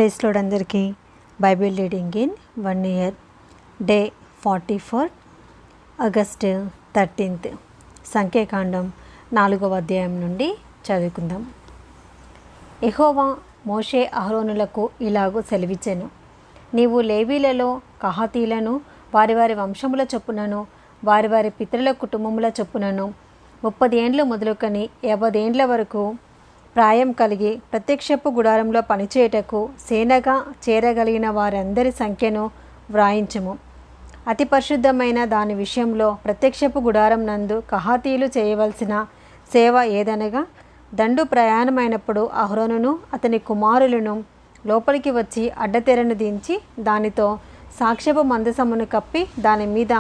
Praise lord అందరికీ. Bible reading in 1 year, day 44, August 13th. సంఖ్యాకాండం 4వ అధ్యాయం నుండి చదువుకుందాం. యెహోవా మోషే అహరోనులకు ఇలాగూ సెలవిచ్చెను. నీవు లేవీలలో కహాతీలను వారి వారి వంశముల చొప్పునను వారి వారి పితరుల కుటుంబముల చొప్పునను 30 ఏండ్లు మొదలుకొని 50 ఏండ్ల వరకు ప్రాయం కలిగి ప్రత్యక్షపు గుడారంలో పనిచేయటకు సేనగా చేరగలిగిన వారందరి సంఖ్యను వ్రాయించుము. అతి పరిశుద్ధమైన దాని విషయంలో ప్రత్యక్షపు గుడారం నందు కహాతీలు చేయవలసిన సేవ ఏదనగా, దండు ప్రయాణమైనప్పుడు అహరోనును అతని కుమారులను లోపలికి వచ్చి అడ్డతెరను దించి దానితో సాక్ష్యపు మందసమును కప్పి దాని మీద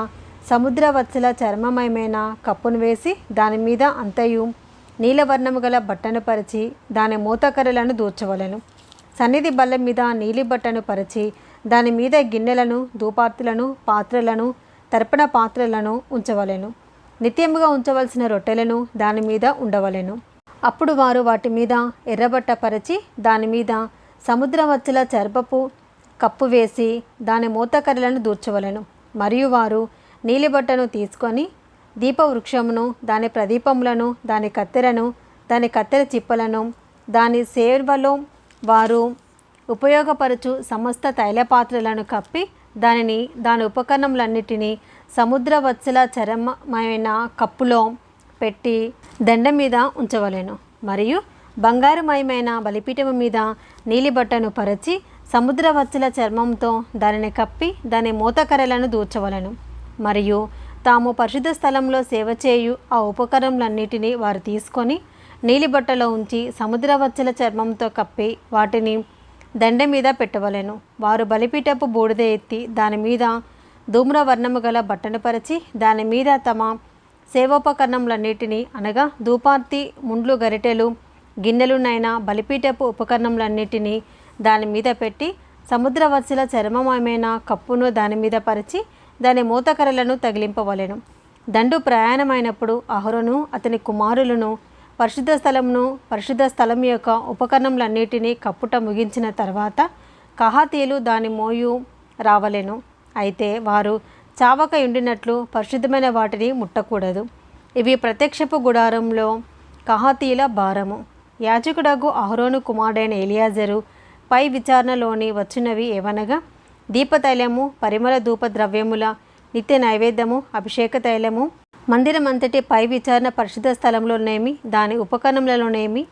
సముద్రవత్సల చర్మమయమైన కప్పును వేసి దాని మీద అంతయు నీలవర్ణము గల బట్టను పరిచి దాని మూతకర్రలను దూర్చవలెను. సన్నిధి బల్ల మీద నీలి బట్టను పరిచి దాని మీద గిన్నెలను, ధూపార్తులను, పాత్రలను, తర్పణ పాత్రలను ఉంచవలెను. నిత్యముగా ఉంచవలసిన రొట్టెలను దాని మీద ఉండవలెను. అప్పుడు వారు వాటి మీద ఎర్రబట్ట పరిచి దాని మీద సముద్రవత్సల చర్మపు కప్పు వేసి దాని మూతకర్రలను దూర్చవలెను. మరియు వారు నీలిబట్టను తీసుకొని దీపవృక్షమును, దాని ప్రదీపములను, దాని కత్తెరను, దాని కత్తెర చిప్పలను, దాని సేవలో వారు ఉపయోగపరచు సమస్త తైలపాత్రలను కప్పి దానిని దాని ఉపకరణములన్నిటినీ సముద్రవత్సల చరమమైన కప్పులో పెట్టి దండ మీద ఉంచవలెను. మరియు బంగారుమయమైన బలిపీఠము మీద నీలిబట్టను పరిచి సముద్రవత్సల చర్మంతో దానిని కప్పి దాని మూతకర్రలను దూర్చవలెను. మరియు తాము పరిశుద్ధ స్థలంలో సేవ చేయు ఆ ఉపకరణములన్నిటినీ వారు తీసుకొని నీలిబట్టలో ఉంచి సముద్రవత్సల చర్మంతో కప్పి వాటిని దండె మీద పెట్టవలెను. వారు బలిపీఠపు బూడిద ఎత్తి దాని మీద ధూమ్రవర్ణము గల బట్టను పరిచి దాని మీద తమ సేవోపకరణములన్నిటినీ అనగా ధూపార్తి, ముండ్లు, గరిటెలు, గిన్నెలునైనా బలిపీఠపు ఉపకరణములన్నిటినీ దాని మీద పెట్టి సముద్రవత్సల చర్మమయమైన కప్పును దాని మీద పరిచి దాని మూతకర్రలను తగిలింపవలెను. దండు ప్రయాణమైనప్పుడు అహరోను అతని కుమారులను పరిశుద్ధ స్థలం యొక్క ఉపకరణములన్నిటినీ కప్పుట ముగించిన తర్వాత కహాతీలు దాని మోయు రావలెను. అయితే వారు చావక ఉండినట్లు పరిశుద్ధమైన వాటిని ముట్టకూడదు. ఇవి ప్రత్యక్షపు గుడారంలో కహాతీల భారము. యాజకుడగు అహరోను కుమారుడైన ఎలియాజరు పై విచారణలోని వచ్చినవి ఏవనగా, దీపతైలము, పరిమళ ధూప ద్రవ్యముల నిత్య నైవేద్యము, అభిషేక తైలము, మందిరమంతటి పై విచారణ పరిశుద్ధ స్థలంలోనేమి దాని ఉపకరణములలోనేమి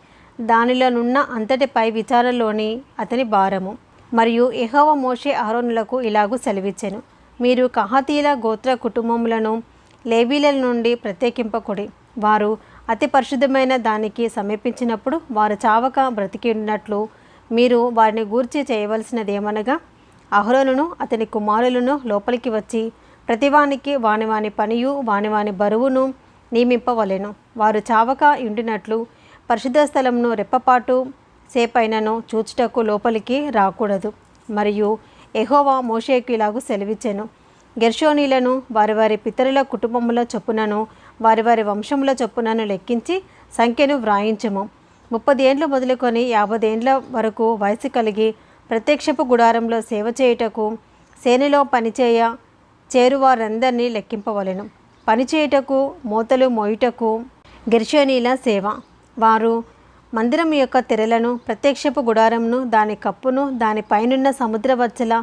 దానిలోనున్న అంతటి పై విచారణలోని అతని భారము. మరియు యెహోవా మోషే అహరోనులకు ఇలాగూ సెలవిచ్చెను. మీరు కహాతీల గోత్ర కుటుంబములను లేవీల నుండి ప్రత్యేకింపకుడి. వారు అతి పరిశుద్ధమైన దానికి సమీపించినప్పుడు వారు చావక బ్రతికి ఉన్నట్లు మీరు వారిని గూర్చి చేయవలసినదేమనగా, అహరోనును అతని కుమారులను లోపలికి వచ్చి ప్రతివానికి వాని వాని పనియు వాని వాని బరువును నియమింపవలెను. వారు చావక ఉండినట్లు పరిశుద్ధ స్థలమును రెప్పపాటు సేపైనను చూచుటకు లోపలికి రాకూడదు. మరియు యెహోవా మోషేకు ఇలాగూ సెలవిచ్చెను. గెర్షోనీలను వారి వారి పితరుల కుటుంబముల చొప్పునను వారి వారి వంశముల చొప్పునను లెక్కించి సంఖ్యను వ్రాయించుము. 30 ఏండ్లు మొదలుకొని 50 ఏండ్ల వరకు వయసు కలిగి ప్రత్యక్షపు గుడారంలో సేవ చేయుటకు సేనలో చేరువారందరినీ లెక్కింపవలెను. పనిచేయుటకు, మోతలు మోయుటకు గెర్షోనీల సేవ. వారు మందిరం యొక్క తెరలను, ప్రత్యక్షపు గుడారంను, దాని కప్పును, దాని పైనున్న సముద్రవత్సల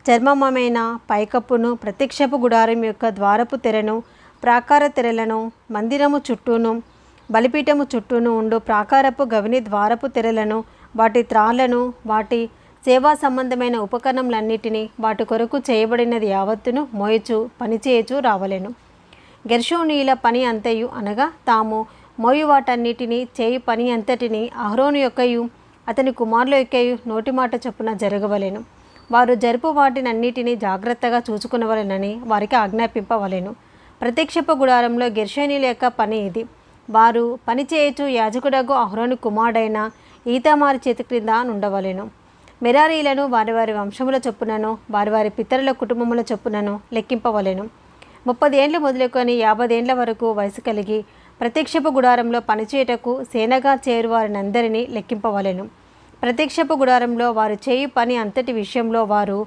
చర్మమమైన పైకప్పును, ప్రత్యక్షపు గుడారం యొక్క ద్వారపు తెరను, ప్రాకార తెరలను, మందిరము చుట్టూను, బలిపీఠము చుట్టూను ఉండు ప్రాకారపు గవిని ద్వారపు తెరలను, వాటి త్రాళ్లను, వాటి సేవా సంబంధమైన ఉపకరణములన్నిటినీ వాటి కొరకు చేయబడినది యావత్తును మోయచు పనిచేయచు రావలెను. గెర్షోనీయుల పని అంతయు అనగా తాము మోయు వాటన్నిటినీ చేయు పని అంతటిని అహరోను యొక్కయు అతని కుమారుల యొక్కయు నోటి మాట చొప్పున జరగవలెను. వారు జరుపు వాటినన్నిటినీ జాగ్రత్తగా చూచుకునవలెనని వారికి ఆజ్ఞాపింపవలెను. ప్రత్యక్షపు గుడారంలో గెర్షోనీయుల యొక్క పని ఇది. వారు పనిచేయచు యాజకుడగు అహరోను కుమారుడైన ఈతామారు చేతి క్రింద నుండవలెను. మెరారీలను వారి వారి వంశముల చొప్పునను వారి వారి పితరుల కుటుంబముల చొప్పునను లెక్కింపవలెను. 30 ఏండ్లు మొదలుకొని 50 ఏండ్ల వరకు వయసు కలిగి ప్రత్యక్షపు గుడారంలో పనిచేయటకు సేనగా చేరువారినందరినీ లెక్కింపవలెను. ప్రత్యక్షపు గుడారంలో వారు చేయు పని అంతటి విషయంలో వారు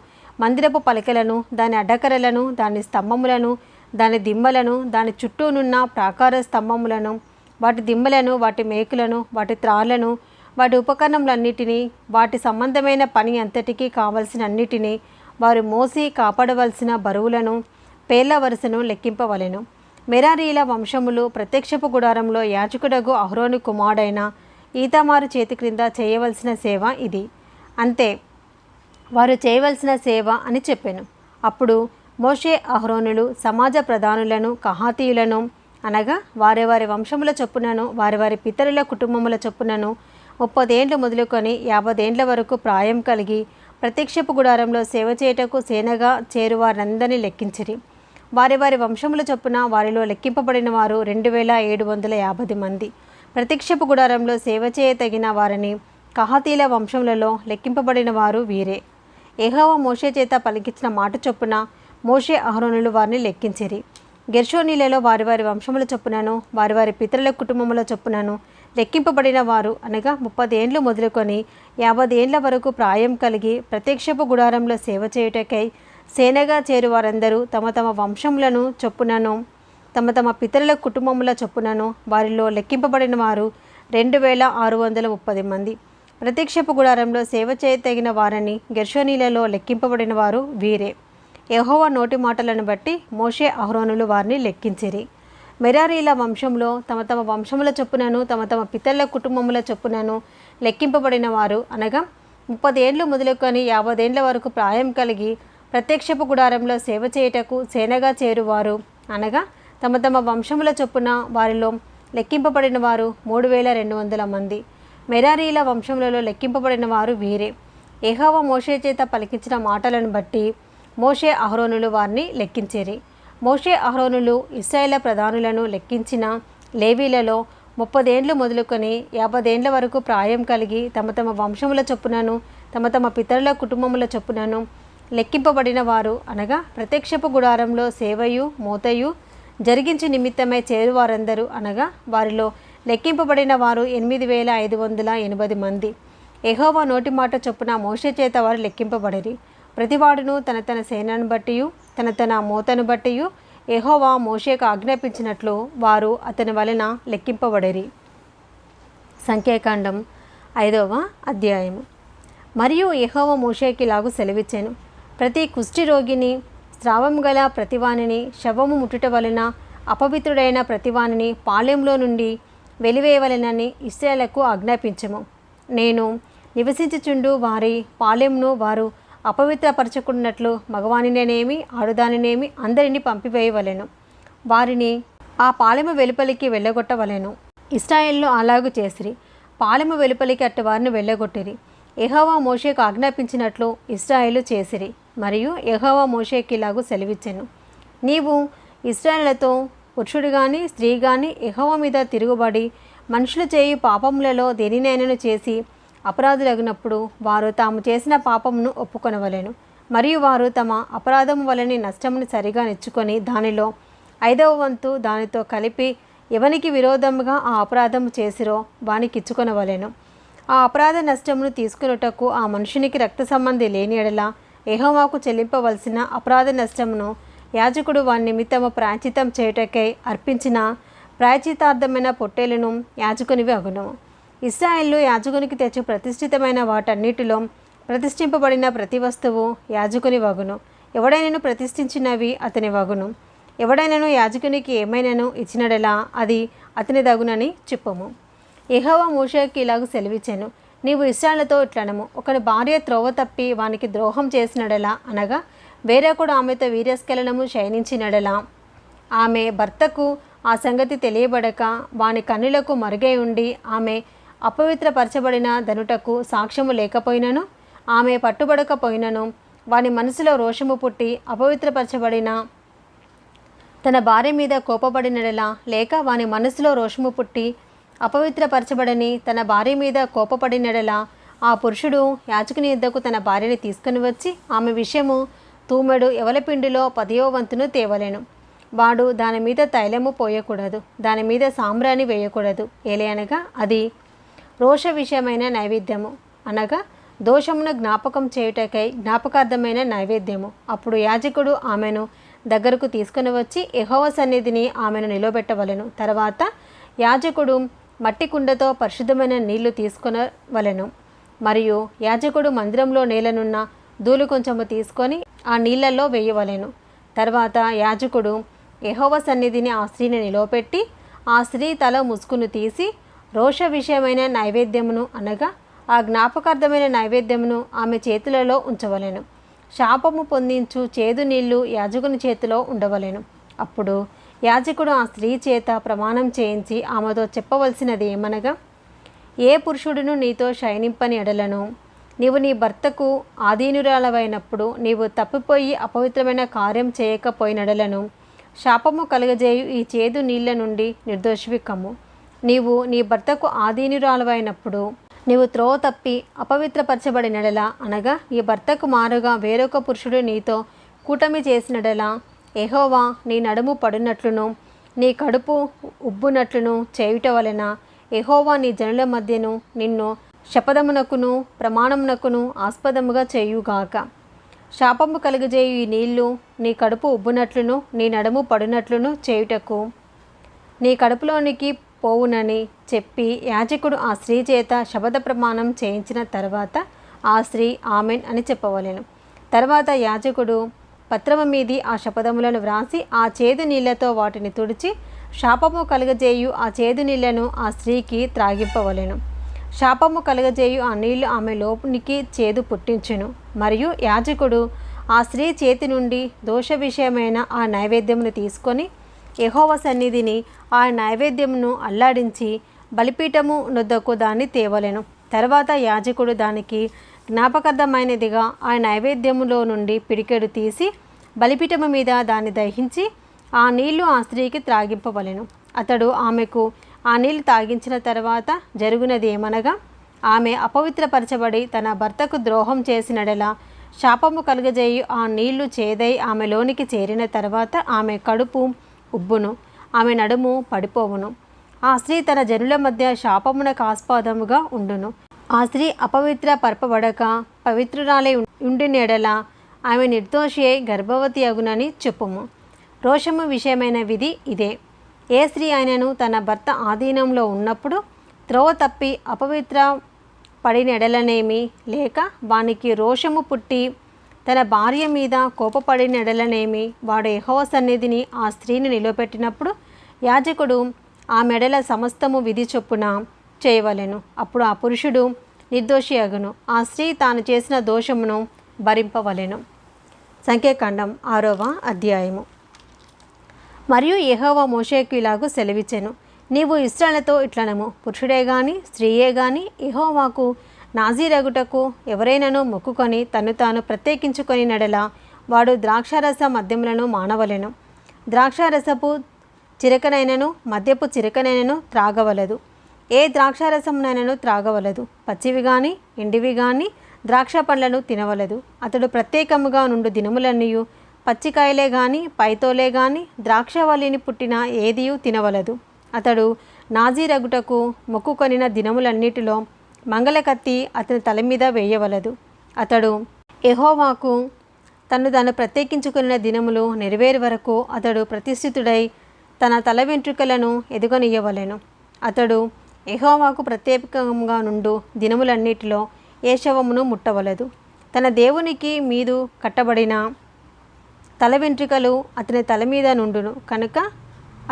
మందిరపు పలకలను, దాని అడ్డకరలను, దాని స్తంభములను, దాని దిమ్మలను, దాని చుట్టూనున్న ప్రాకార స్తంభములను, వాటి దిమ్మలను, వాటి మేకులను, వాటి త్రాళ్లను, వాటి ఉపకరణములన్నిటినీ, వాటి సంబంధమైన పని అంతటికీ కావలసిన అన్నిటినీ, వారు మోసి కాపాడవలసిన బరువులను, పేర్ల వరుసను లెక్కింపవలెను. మెరారీల వంశములు ప్రత్యక్షపు గుడారంలో యాజకుడగు అహరోను కుమారుడైన ఈతామారు చేతి క్రింద చేయవలసిన సేవ ఇది. అంతే, వారు చేయవలసిన సేవ అని చెప్పాను. అప్పుడు మోషే అహరోనులు సమాజ ప్రధానులను, కహాతీయులను, అనగా వారి వారి వంశముల చొప్పునను, వారి వారి పితరుల కుటుంబముల చొప్పునను 30 ఏండ్లు మొదలుకొని 50 ఏండ్ల వరకు ప్రాయం కలిగి ప్రత్యక్షపు గుడారంలో సేవ చేయుటకు సేనగా చేరువారందరినీ లెక్కించిరి. వారి వారి వంశముల చొప్పున వారిలో లెక్కింపబడిన వారు 2750 మంది. ప్రత్యక్షపు గుడారంలో సేవ చేయతగిన వారిని కహాతీల వంశములలో లెక్కింపబడిన వారు వీరే. యెహోవా మోషే చేత పలికించిన మాట చొప్పున మోషే అహరోనులు వారిని లెక్కించిరి. గెర్షోనీలలో వారి వారి వంశముల చొప్పునను, వారి వారి పితరుల కుటుంబముల చొప్పునను లెక్కింపబడిన వారు, అనగా 30 ఏండ్లు మొదలుకొని 50 ఏండ్ల వరకు ప్రాయం కలిగి ప్రత్యక్షపు గుడారంలో సేవ చేయుటకై సేనగా చేరు వారందరూ తమ తమ వంశములను చొప్పునను, తమ తమ పితరుల కుటుంబముల చొప్పునను వారిలో లెక్కింపబడిన వారు 2630 మంది. ప్రత్యక్షపు గుడారంలో సేవ చేయతగిన వారని గెర్షోనీలలో లెక్కింపబడిన వారు వీరే. యెహోవా నోటి మాటలను బట్టి మోషే అహరోనులు వారిని లెక్కించిరి. మెరారీల వంశంలో తమ తమ వంశముల చొప్పునను, తమ తమ పితరుల కుటుంబముల చొప్పునను లెక్కింపబడిన వారు, అనగా 30 ఏండ్లు మొదలుకొని 50 ఏండ్ల వరకు ప్రాయం కలిగి ప్రత్యక్షపు గుడారంలో సేవ చేయుటకు సేనగా చేరువారు, అనగా తమ తమ వంశముల చొప్పున వారిలో లెక్కింపబడిన వారు 3200 మంది. మెరారీల వంశములలో లెక్కింపబడిన వారు వీరే. యెహోవా మోషే చేత పలికించిన మాటలను బట్టి మోషే అహరోనులు వారిని లెక్కించిరి. మోషే అహరోనులు ఇశ్రాయేలు ప్రధానులను లెక్కించిన లేవీలలో 30 ఏండ్లు మొదలుకొని 50 ఏండ్ల వరకు ప్రాయం కలిగి తమ తమ వంశముల చొప్పునను, తమ తమ పితరుల కుటుంబముల చొప్పునను లెక్కింపబడిన వారు, అనగా ప్రత్యక్షపు గుడారంలో సేవయు మోతయు జరిగించు నిమిత్తమై చేరువారందరూ, అనగా వారిలో లెక్కింపబడిన వారు 8580 మంది. యెహోవా నోటి మాట చొప్పున మోషే చేత వారు లెక్కింపబడిరి. ప్రతివాడును తన తన సేనను బట్టియు తన తన మోతను బట్టియు యెహోవా మోషేకు ఆజ్ఞాపించినట్లు వారు అతని వలన లెక్కింపబడిరి. సంఖ్యాకాండం 5వ అధ్యాయము. మరియు యెహోవా మోషేకి ఇలాగు సెలవిచ్చెను. ప్రతి కుష్టి రోగిని, స్రావం గల ప్రతివానిని, శవము ముట్టుట వలన అపవిత్రుడైన ప్రతివానిని పాళెంలో నుండి వెలివేయవలెనని ఇశ్రాయేలుకు ఆజ్ఞాపించము. నేను నివసించుచుండు వారి పాళెంను వారు అపవిత్రపరచుకున్నట్లు మగవానినేమి ఆడుదానినేమి అందరినీ పంపివేయవలెను. వారిని ఆ పాళెము వెలుపలికి వెళ్ళగొట్టవలెను. ఇశ్రాయేలు అలాగు చేసిరి. పాళెము వెలుపలికి అట్టి వారిని వెళ్ళగొట్టిరి. యెహోవా మోషేకు ఆజ్ఞాపించినట్లు ఇశ్రాయేలు చేసిరి. మరియు యెహోవా మోషేకి ఇలాగు సెలవిచ్చెను. నీవు ఇశ్రాయేలుతో పురుషుడు గాని స్త్రీ గాని యెహోవా మీద తిరుగుబడి మనుషులు చేయు పాపములలో దేనినైనను చేసి అపరాధులగినప్పుడు వారు తాము చేసిన పాపమును ఒప్పుకొనవలెను. మరియు వారు తమ అపరాధము వలని నష్టమును సరిగా నెచ్చుకొని దానిలో 5వ వంతు దానితో కలిపి ఎవనికి విరోధముగా ఆ అపరాధము చేసిరో వానికి ఇచ్చుకొనవలెను. ఆ అపరాధ నష్టమును తీసుకున్నటకు ఆ మనుషునికి రక్త సంబంధి లేని ఎడల యెహోవాకు చెల్లింపవలసిన అపరాధ నష్టమును యాజకుడు వాని నిమిత్తము ప్రాయశ్చిత్తం చేయుటకై అర్పించిన ప్రాయశ్చిత్తార్థమైన పొట్టేలును యాజకునివి అగును. ఇశ్రాయేలు యాజకునికి తెచ్చు ప్రతిష్ఠితమైన వాటన్నిటిలో ప్రతిష్ఠింపబడిన ప్రతి వస్తువు యాజకుని వగును. ఎవడైనను ప్రతిష్ఠించినవి అతని వగును. ఎవడైనను యాజకునికి ఏమైనాను ఇచ్చినడలా అది అతని దగునని చెప్పుము. యెహోవా మోషేకి ఇలాగ సెలవిచ్చెను. నీవు ఇశ్రాయేలుతో ఇట్లనము. ఒకని భార్య త్రోవ తప్పి వానికి ద్రోహం చేసినడలా, అనగా వేరొకడు ఆమెతో వీర్యస్ఖలనము శయనించినడలా, ఆమె భర్తకు ఆ సంగతి తెలియబడక వాని కన్నులకు మరుగై ఉండి ఆమె అపవిత్రపరచబడిన దనుటకు సాక్ష్యము లేకపోయినను, ఆమె పట్టుబడకపోయినను, వాని మనసులో రోషము పుట్టి అపవిత్రపరచబడిన తన భార్య మీద కోపపడినడలా, లేక వాని మనసులో రోషము పుట్టి అపవిత్రపరచబడని తన భార్య మీద కోపపడినడలా, ఆ పురుషుడు యాజకుని యొద్దకు తన భార్యని తీసుకుని వచ్చి ఆమె విషయము తూమెడు ఎవలపిండిలో 10వ వంతును తేవలెను. వాడు దాని మీద తైలము పోయకూడదు, దాని మీద సాంబ్రాణి వేయకూడదు. ఏలయనగా అది రోష విషయమైన నైవేద్యము. అనగా దోషమును జ్ఞాపకం చేయుటకై జ్ఞాపకార్థమైన నైవేద్యము. అప్పుడు యాజకుడు ఆమెను దగ్గరకు తీసుకుని వచ్చి యెహోవా సన్నిధిని ఆమెను నిలబెట్టవలెను. తర్వాత యాజకుడు మట్టి కుండతో పరిశుద్ధమైన నీళ్లు తీసుకొనవలెను. మరియు యాజకుడు మందిరంలో నేలనున్న ధూళి కొంచెము తీసుకొని ఆ నీళ్లలో వేయవలెను. తర్వాత యాజకుడు యెహోవా సన్నిధిని ఆ స్త్రీని నిలవపెట్టి ఆ స్త్రీ తల ముసుగును తీసి రోష విషయమైన నైవేద్యమును అనగా ఆ జ్ఞాపకార్థమైన నైవేద్యమును ఆమె చేతులలో ఉంచవలెను. శాపము పొందించు చేదు నీళ్లు యాజకుని చేతిలో ఉండవలెను. అప్పుడు యాజకుడు ఆ స్త్రీ చేత ప్రమాణం చేయించి ఆమెతో చెప్పవలసినది ఏమనగా, ఏ పురుషుడును నీతో శయనింపని ఎడలను నీవు నీ భర్తకు ఆధీనురాలవైనప్పుడు నీవు తప్పిపోయి అపవిత్రమైన కార్యం చేయకపోయినడలను శాపము కలుగజేయు ఈ చేదు నీళ్ల నుండి నిర్దోషివి కమ్ము. నీవు నీ భర్తకు ఆధీనురాలవైనప్పుడు నీవు త్రోవ తప్పి అపవిత్రపరచబడినడలా అనగా నీ భర్తకు మారుగా వేరొక పురుషుడు నీతో కూటమి చేసినడలా యెహోవా నీ నడుము పడినట్లును నీ కడుపు ఉబ్బునట్లును చేయుట వలన యెహోవా నీ జనుల మధ్యను నిన్ను శపథమునకును ప్రమాణమునకును ఆస్పదముగా చేయుగాక. శాపము కలుగజేయు ఈ నీళ్లు నీ కడుపు ఉబ్బునట్లును నీ నడుము పడినట్లును చేయుటకు నీ కడుపులోనికి పోవునని చెప్పి యాజకుడు ఆ స్త్రీ చేత శపథ ప్రమాణం చేయించిన తర్వాత ఆ స్త్రీ ఆమెన్ అని చెప్పవలెను. తర్వాత యాజకుడు పత్రము మీది ఆ శపథములను వ్రాసి ఆ చేదు నీళ్లతో వాటిని తుడిచి శాపము కలుగజేయు ఆ చేదు నీళ్లను ఆ స్త్రీకి త్రాగింపవలెను. శాపము కలుగజేయు ఆ నీళ్లు ఆమె లోపునికి చేదు పుట్టించును. మరియు యాజకుడు ఆ స్త్రీ చేతి నుండి దోష విషయమైన ఆ నైవేద్యమును తీసుకొని యెహోవా సన్నిధిని ఆ నైవేద్యమును అల్లాడించి బలిపీఠము నొద్దకు దాన్ని తేవలెను. తర్వాత యాజకుడు దానికి జ్ఞాపకార్థమైనదిగా ఆ నైవేద్యములో నుండి పిడికెడు తీసి బలిపీఠము మీద దాన్ని దహించి ఆ నీళ్లు ఆ స్త్రీకి త్రాగింపవలెను. అతడు ఆమెకు ఆ నీళ్లు తాగించిన తర్వాత జరుగునది ఏమనగా, ఆమె అపవిత్రపరచబడి తన భర్తకు ద్రోహం చేసినడలా శాపము కలుగజేయు ఆ నీళ్లు చేదై ఆమెలోనికి చేరిన తర్వాత ఆమె కడుపు ఉబ్బును, ఆమె నడుము పడిపోవును. ఆ స్త్రీ తన జనుల మధ్య శాపమునకు ఆస్పదముగా ఉండును. ఆ స్త్రీ అపవిత్ర పరపబడక పవిత్రురాలై ఉండినెడల ఆమె నిర్దోషి అయి గర్భవతి అగునని చెప్పుము. రోషము విషయమైన విధి ఇదే. ఏ స్త్రీ అయినను తన భర్త ఆధీనంలో ఉన్నప్పుడు త్రోవ తప్పి అపవిత్ర పడినెడలనేమి లేక వానికి రోషము పుట్టి తన భార్య మీద కోపపడినెడలనేమి వాడు యెహోవా సన్నిధిని ఆ స్త్రీని నిలబెట్టినప్పుడు యాజకుడు ఆ మెడల సమస్తము విధి చొప్పున చేయవలెను. అప్పుడు ఆ పురుషుడు నిర్దోషి అగును. ఆ స్త్రీ తాను చేసిన దోషమును భరింపవలెను. సంఖ్యాకాండం 6వ అధ్యాయము. మరియు యెహోవా మోషేకు ఇలాగు సెలవిచ్చెను, నీవు ఇశ్రాయేలుతో ఇట్లనము, పురుషుడే గాని స్త్రీయే గాని యెహోవాకు నాజీరగుటకు ఎవరైనాను మొక్కుకొని తను తాను ప్రత్యేకించుకొని నడల వాడు ద్రాక్షారస మద్యములను మానవలెను. ద్రాక్షారసపు చిరకనైనను మద్యపు చిరకనైనను త్రాగవలదు. ఏ ద్రాక్షారసమునైనను త్రాగవలదు. పచ్చివి గాని ఎండివి గాని ద్రాక్ష పండ్లను తినవలదు. అతడు ప్రత్యేకముగా నుండు దినములన్నీయు పచ్చికాయలే గాని పైతోలే గాని ద్రాక్షవల్లిని పుట్టిన ఏదియు తినవలదు. అతడు నాజీరగుటకు మొక్కుకొనిన దినములన్నిటిలో మంగళకత్తి అతని తల మీద వేయవలదు. అతడు యెహోవాకు తాను ప్రత్యేకించుకున్న దినములు నెరవేరు వరకు అతడు ప్రతిష్ఠితుడై తన తల వెంట్రుకలను ఎదుగనియ్యవలెను. అతడు యెహోవాకు ప్రత్యేకంగా నుండు దినములన్నిటిలో ఏ శవమును ముట్టవలదు. తన దేవునికి మీదు కట్టబడిన తల వెంట్రుకలు అతని తల మీద నుండును కనుక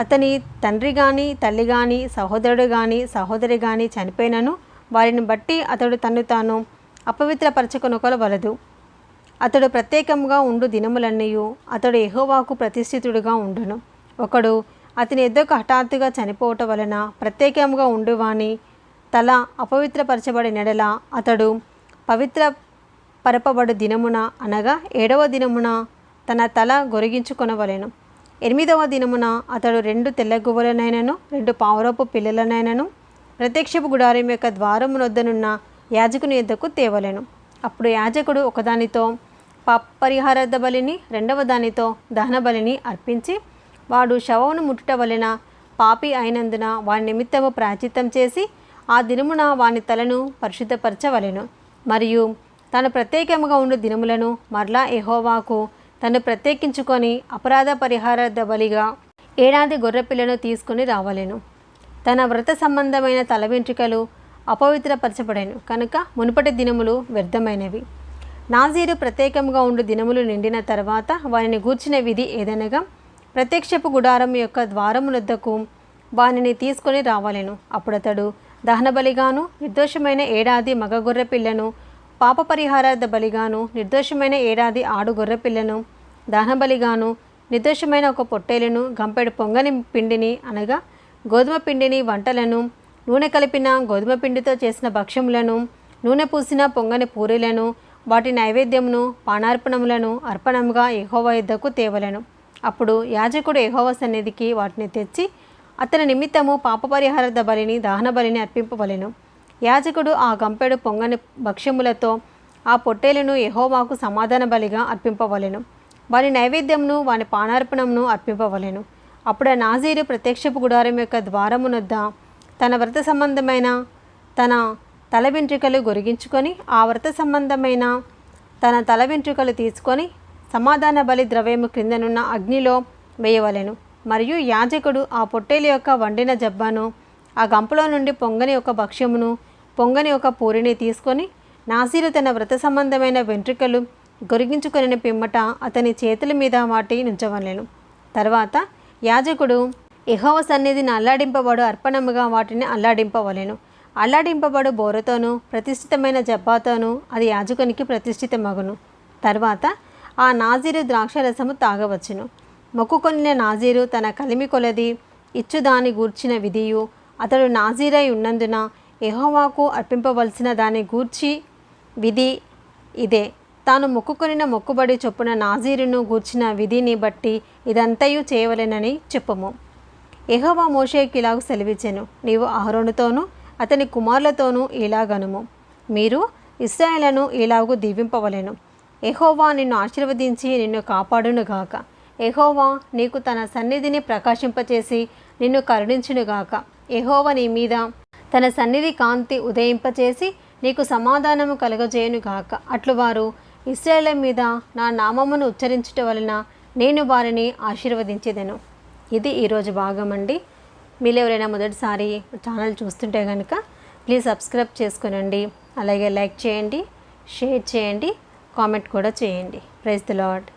అతని తండ్రి గాని తల్లి గాని సహోదరుడు గాని సహోదరి గాని చనిపోయినను వారిని బట్టి అతడు తాను అపవిత్రపరచుకొనవలదు. అతడు ప్రత్యేకంగా ఉండు దినములన్నీయు అతడు యెహోవాకు ప్రతిష్ఠితుడుగా ఉండును. ఒకడు అతని ఎద్దకు హఠాత్తుగా చనిపోవటం వలన ప్రత్యేకంగా ఉండువాని తల అపవిత్రపరచబడినెడల అతడు పవిత్ర పరపబడు దినమున అనగా 7వ దినమున తన తల గొరిగించుకొనవలెను. 8వ దినమున అతడు 2 తెల్లగువ్వలనైనను 2 పావురపు పిల్లలనైనను ప్రత్యక్షపు గుడారం యొక్క ద్వారము వద్దనున్న యాజకుని యొద్దకు తేవలెను. అప్పుడు యాజకుడు ఒకదానితో పాపపరిహారార్థ బలిని 2వ దానితో దహన బలిని అర్పించి వాడు శవమును ముట్టుట వలన పాపి అయినందున వాని నిమిత్తము ప్రాయశ్చిత్తం చేసి ఆ దినమున వాని తలను పరిశుద్ధపరచవలెను. మరియు తను ప్రత్యేకముగా ఉండు దినములను మరలా యెహోవాకు తను ప్రత్యేకించుకొని అపరాధ పరిహారార్థ బలిగా ఏడాది గొర్రెపిల్లను తీసుకుని రావలెను. తన వ్రత సంబంధమైన తల వెంట్రుకలు అపవిత్రపరచబడెను కనుక మునుపటి దినములు వ్యర్థమైనవి. నాజీరు ప్రత్యేకంగా ఉండు దినములు నిండిన తర్వాత వారిని గూర్చిన విధి ఏదనగా ప్రత్యక్షపు గుడారం యొక్క ద్వారమునొద్దకు వానిని తీసుకొని రావాలెను. అప్పుడతడు దహనబలిగాను నిర్దోషమైన ఏడాది మగ గొర్రె పిల్లను, పాప పరిహారార్థ బలిగాను నిర్దోషమైన ఏడాది ఆడు గొర్రె పిల్లను, దహనబలిగాను నిర్దోషమైన ఒక పొట్టేలును, గంపెడు పొంగని పిండిని అనగా గోధుమ పిండిని, వంటలను, నూనె కలిపిన గోధుమ పిండితో చేసిన భక్ష్యములను, నూనె పూసిన పొంగని పూరీలను, వాటి నైవేద్యమును పానార్పణములను అర్పణముగా యెహోవా యొద్దకు తేవలెను. అప్పుడు యాజకుడు యెహోవా సన్నిధికి వాటిని తెచ్చి అతని నిమిత్తము పాప పరిహారార్థ బలిని, దహన బలిని అర్పింపవలెను. యాజకుడు ఆ గంపెడు పొంగని భక్ష్యములతో ఆ పొట్టేలును యెహోవాకు సమాధాన బలిగా అర్పింపవలెను. వాని నైవేద్యమును వాని పానార్పణమును అర్పింపవలెను. అప్పుడు ఆ నాజీరు ప్రత్యక్షపు గుడారం యొక్క ద్వారమునొద్ద తన వ్రత సంబంధమైన తన తల వెంట్రుకలు గొరిగించుకొని ఆ వ్రత సంబంధమైన తన తల వెంట్రుకలు తీసుకొని సమాధాన బలి ద్రవ్యము క్రిందనున్న అగ్నిలో వేయవలెను. మరియు యాజకుడు ఆ పొట్టేలు యొక్క వండిన జబ్బను, ఆ గంపలో నుండి పొంగని ఒక భక్ష్యమును, పొంగని ఒక పూరిని తీసుకొని నాజీరు తన వ్రత సంబంధమైన వెంట్రుకలు గొరిగించుకొని పిమ్మట అతని చేతుల మీద వాటి నుంచవలెను. తర్వాత యాజకుడు యెహోవా సన్నిధిని అల్లాడింపబడు అర్పణముగా వాటిని అల్లాడింపవలెను. అల్లాడింపబడు బోరతోనూ ప్రతిష్ఠితమైన జబ్బాతోనూ అది యాజకునికి ప్రతిష్ఠితమగును. తర్వాత ఆ నాజీరు ద్రాక్షరసము తాగవచ్చును. మొక్కుకొనిన నాజీరు తన కలిమి కొలది ఇచ్చుదాని గూర్చిన విధియు, అతడు నాజీరై ఉన్నందున యెహోవాకు అర్పింపవలసిన దాని గూర్చి విధి ఇదే. తాను మొక్కుకొనిన మొక్కుబడి చొప్పున నాజీరును గూర్చిన విధిని బట్టి ఇదంతయు చేయవలెనని చెప్పుము. యెహోవా మోషేకి ఇలాగు సెలవిచ్చెను, నీవు అహరోనుతోనూ అతని కుమారులతోనూ ఇలాగనుము, మీరు ఇశ్రాయేలును ఇలాగు దీవింపవలెను. యెహోవా నిన్ను ఆశీర్వదించి నిన్ను కాపాడునుగాక. యెహోవా నీకు తన సన్నిధిని ప్రకాశింపచేసి నిన్ను కరుణించునుగాక. యెహోవా నీ మీద తన సన్నిధి కాంతి ఉదయింపచేసి నీకు సమాధానము కలుగజేయునుగాక. అట్లు వారు ఇశ్రాయేలు మీద నా నామమును ఉచ్చరించుట వలన నేను వారిని ఆశీర్వదించేదను. ఇది ఈరోజు భాగం అండి. మీరు ఎవరైనా మొదటిసారి ఛానల్ చూస్తుంటే కనుక ప్లీజ్ సబ్స్క్రైబ్ చేసుకోనండి. అలాగే లైక్ చేయండి, షేర్ చేయండి, కామెంట్ కూడా చేయండి. Praise the lord.